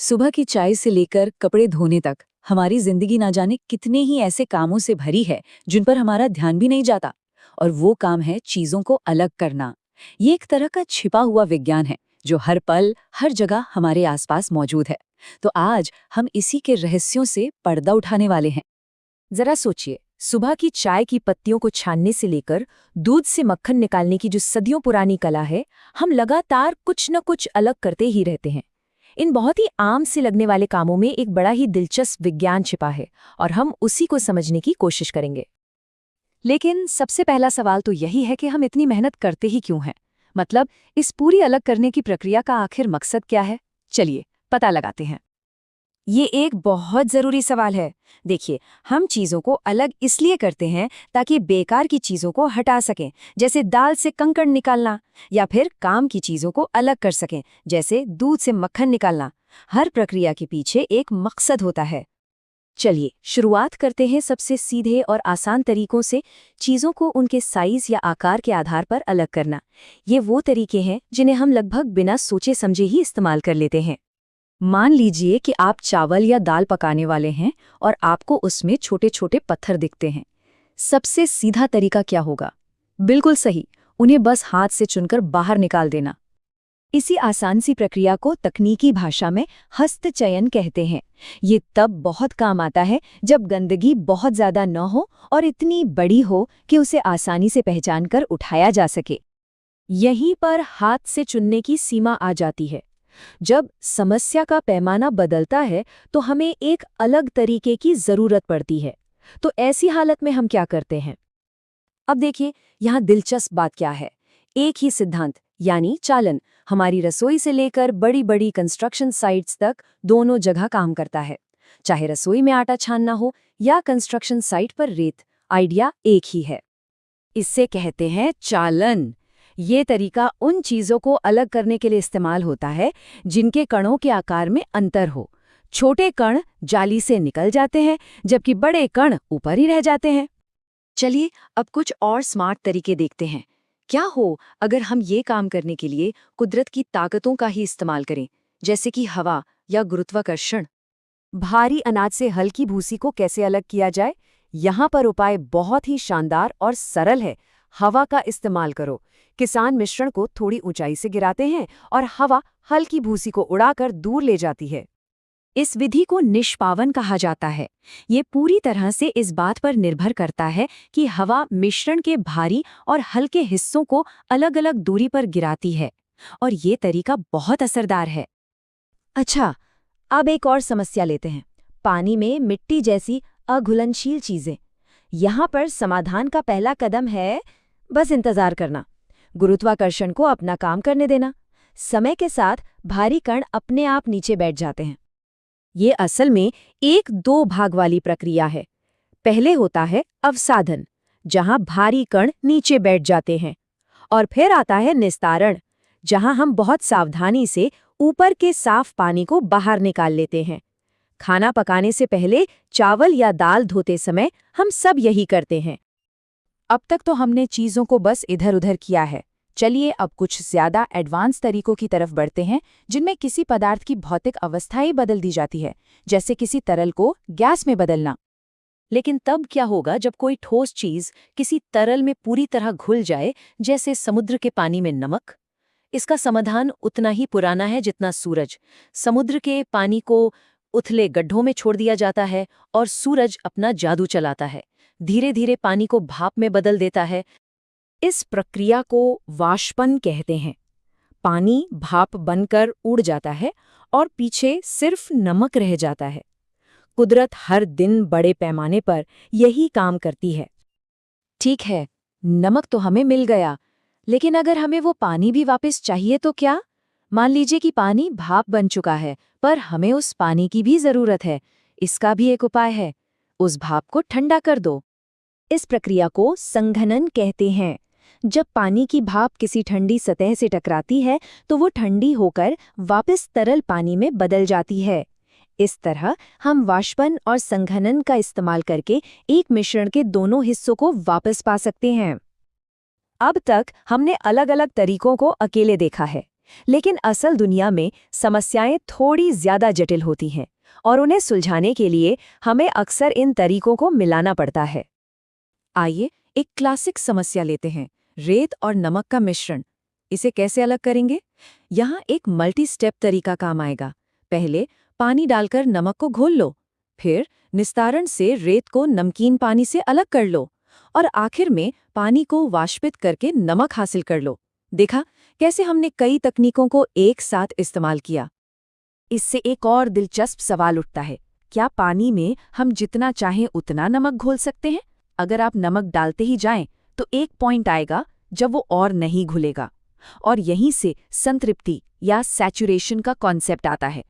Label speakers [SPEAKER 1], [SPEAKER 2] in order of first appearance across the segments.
[SPEAKER 1] सुबह की चाय से लेकर कपड़े धोने तक हमारी जिंदगी ना जाने कितने ही ऐसे कामों से भरी है जिन पर हमारा ध्यान भी नहीं जाता। और वो काम है चीजों को अलग करना। ये एक तरह का छिपा हुआ विज्ञान है जो हर पल हर जगह हमारे आसपास मौजूद है। तो आज हम इसी के रहस्यों से पर्दा उठाने वाले हैं।
[SPEAKER 2] जरा सोचिए, सुबह की चाय की पत्तियों को छानने से लेकर दूध से मक्खन निकालने की जो सदियों पुरानी कला है, हम लगातार कुछ न कुछ अलग करते ही रहते हैं। इन बहुत ही आम से लगने वाले कामों में एक बड़ा ही दिलचस्प विज्ञान छिपा है और हम उसी को समझने की कोशिश करेंगे।
[SPEAKER 1] लेकिन सबसे पहला सवाल तो यही है कि हम इतनी मेहनत करते ही क्यों हैं। मतलब इस पूरी अलग करने की प्रक्रिया का आखिर मकसद क्या है। चलिए पता लगाते हैं।
[SPEAKER 2] ये एक बहुत ज़रूरी सवाल है। देखिए, हम चीज़ों को अलग इसलिए करते हैं ताकि बेकार की चीज़ों को हटा सकें, जैसे दाल से कंकड़ निकालना, या फिर काम की चीज़ों को अलग कर सकें, जैसे दूध से मक्खन निकालना। हर प्रक्रिया के पीछे एक मकसद होता है। चलिए शुरुआत करते हैं सबसे सीधे और आसान तरीकों से, चीज़ों को उनके साइज़ या आकार के आधार पर अलग करना। ये वो तरीके हैं जिन्हें हम लगभग बिना सोचे समझे ही इस्तेमाल कर लेते हैं। मान लीजिए कि आप चावल या दाल पकाने वाले हैं और आपको उसमें छोटे छोटे पत्थर दिखते हैं। सबसे सीधा तरीका क्या होगा? बिल्कुल सही, उन्हें बस हाथ से चुनकर बाहर निकाल देना। इसी आसान सी प्रक्रिया को तकनीकी भाषा में हस्तचयन कहते हैं। ये तब बहुत काम आता है जब गंदगी बहुत ज़्यादा न हो और इतनी बड़ी हो कि उसे आसानी से पहचान कर उठाया जा सके। यहीं पर हाथ से चुनने की सीमा आ जाती है। जब समस्या का पैमाना बदलता है तो हमें एक अलग तरीके की जरूरत पड़ती है। तो ऐसी हालत में हम क्या करते हैं? अब देखिए, यहाँ दिलचस्प बात क्या है। एक ही सिद्धांत यानी चालन हमारी रसोई से लेकर बड़ी बड़ी कंस्ट्रक्शन साइट्स तक दोनों जगह काम करता है। चाहे रसोई में आटा छानना हो या कंस्ट्रक्शन साइट पर रेत, आइडिया एक ही है। इससे कहते हैं चालन। ये तरीका उन चीज़ों को अलग करने के लिए इस्तेमाल होता है जिनके कणों के आकार में अंतर हो। छोटे कण जाली से निकल जाते हैं जबकि बड़े कण ऊपर ही रह जाते हैं। चलिए अब कुछ और स्मार्ट तरीके देखते हैं। क्या हो अगर हम ये काम करने के लिए कुदरत की ताकतों का ही इस्तेमाल करें, जैसे कि हवा या गुरुत्वाकर्षण। भारी अनाज से हल्की भूसी को कैसे अलग किया जाए? यहाँ पर उपाय बहुत ही शानदार और सरल है। हवा का इस्तेमाल करो। किसान मिश्रण को थोड़ी ऊंचाई से गिराते हैं और हवा हल्की भूसी को उड़ाकर दूर ले जाती है। इस विधि को निष्पावन कहा जाता है। ये पूरी तरह से इस बात पर निर्भर करता है कि हवा मिश्रण के भारी और हल्के हिस्सों को अलग अलग दूरी पर गिराती है, और ये तरीका बहुत असरदार है। अच्छा, अब एक और समस्या लेते हैं। पानी में मिट्टी जैसी अघुलनशील चीजें। यहाँ पर समाधान का पहला कदम है बस इंतजार करना, गुरुत्वाकर्षण को अपना काम करने देना। समय के साथ भारी कण अपने आप नीचे बैठ जाते हैं। ये असल में एक दो भाग वाली प्रक्रिया है। पहले होता है अवसाधन, जहां भारी कण नीचे बैठ जाते हैं, और फिर आता है निस्तारण, जहां हम बहुत सावधानी से ऊपर के साफ पानी को बाहर निकाल लेते हैं। खाना पकाने से पहले चावल या दाल धोते समय हम सब यही करते हैं। अब तक तो हमने चीज़ों को बस इधर उधर किया है। चलिए अब कुछ ज्यादा एडवांस तरीकों की तरफ बढ़ते हैं, जिनमें किसी पदार्थ की भौतिक अवस्था ही बदल दी जाती है, जैसे किसी तरल को गैस में बदलना। लेकिन तब क्या होगा जब कोई ठोस चीज किसी तरल में पूरी तरह घुल जाए, जैसे समुद्र के पानी में नमक? इसका समाधान उतना ही पुराना है जितना सूरज। समुद्र के पानी को उथले गड्ढों में छोड़ दिया जाता है और सूरज अपना जादू चलाता है, धीरे धीरे पानी को भाप में बदल देता है। इस प्रक्रिया को वाष्पन कहते हैं। पानी भाप बनकर उड़ जाता है और पीछे सिर्फ नमक रह जाता है। कुदरत हर दिन बड़े पैमाने पर यही काम करती है। ठीक है, नमक तो हमें मिल गया, लेकिन अगर हमें वो पानी भी वापस चाहिए तो क्या? मान लीजिए कि पानी भाप बन चुका है, पर हमें उस पानी की भी जरूरत है। इसका भी एक उपाय है, उस भाप को ठंडा कर दो। इस प्रक्रिया को संघनन कहते हैं। जब पानी की भाप किसी ठंडी सतह से टकराती है तो वो ठंडी होकर वापस तरल पानी में बदल जाती है। इस तरह हम वाष्पन और संघनन का इस्तेमाल करके एक मिश्रण के दोनों हिस्सों को वापस पा सकते हैं। अब तक हमने अलग अलग तरीकों को अकेले देखा है, लेकिन असल दुनिया में समस्याएं थोड़ी ज्यादा जटिल होती हैं और उन्हें सुलझाने के लिए हमें अक्सर इन तरीकों को मिलाना पड़ता है।
[SPEAKER 1] आइए एक क्लासिक समस्या लेते हैं, रेत और नमक का मिश्रण। इसे कैसे अलग करेंगे? यहाँ एक मल्टी स्टेप तरीका काम आएगा। पहले पानी डालकर नमक को घोल लो, फिर निस्तारण से रेत को नमकीन पानी से अलग कर लो और आखिर में पानी को वाष्पित करके नमक हासिल कर लो। देखा कैसे हमने कई तकनीकों को एक साथ इस्तेमाल किया।
[SPEAKER 2] इससे एक और दिलचस्प सवाल उठता है, क्या पानी में हम जितना चाहें उतना नमक घोल सकते हैं? अगर आप नमक डालते ही जाएं तो एक पॉइंट आएगा जब वो और नहीं घुलेगा, और यहीं से संतृप्ति या सैचुरेशन का कॉन्सेप्ट आता है।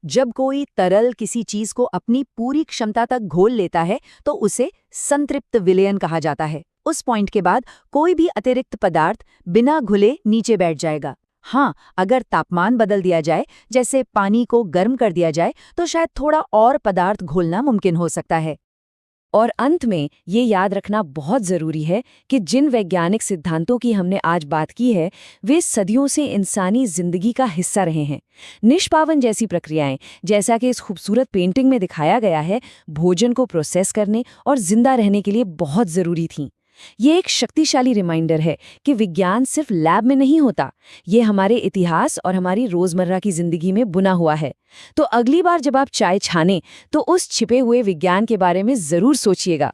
[SPEAKER 2] जब कोई तरल किसी चीज को अपनी पूरी क्षमता तक घोल लेता है तो उसे संतृप्त विलयन कहा जाता है। उस पॉइंट के बाद कोई भी अतिरिक्त पदार्थ बिना घुले नीचे बैठ जाएगा। हाँ, अगर तापमान बदल दिया जाए, जैसे पानी को गर्म कर दिया जाए, तो शायद थोड़ा और पदार्थ घोलना मुमकिन हो सकता है। और अंत में ये याद रखना बहुत ज़रूरी है कि जिन वैज्ञानिक सिद्धांतों की हमने आज बात की है, वे सदियों से इंसानी जिंदगी का हिस्सा रहे हैं। निष्पावन जैसी प्रक्रियाएं, जैसा कि इस खूबसूरत पेंटिंग में दिखाया गया है, भोजन को प्रोसेस करने और जिंदा रहने के लिए बहुत ज़रूरी थीं। ये एक शक्तिशाली रिमाइंडर है कि विज्ञान सिर्फ लैब में नहीं होता, ये हमारे इतिहास और हमारी रोजमर्रा की जिंदगी में बुना हुआ है। तो अगली बार जब आप चाय छानें तो उस छिपे हुए विज्ञान के बारे में जरूर सोचिएगा।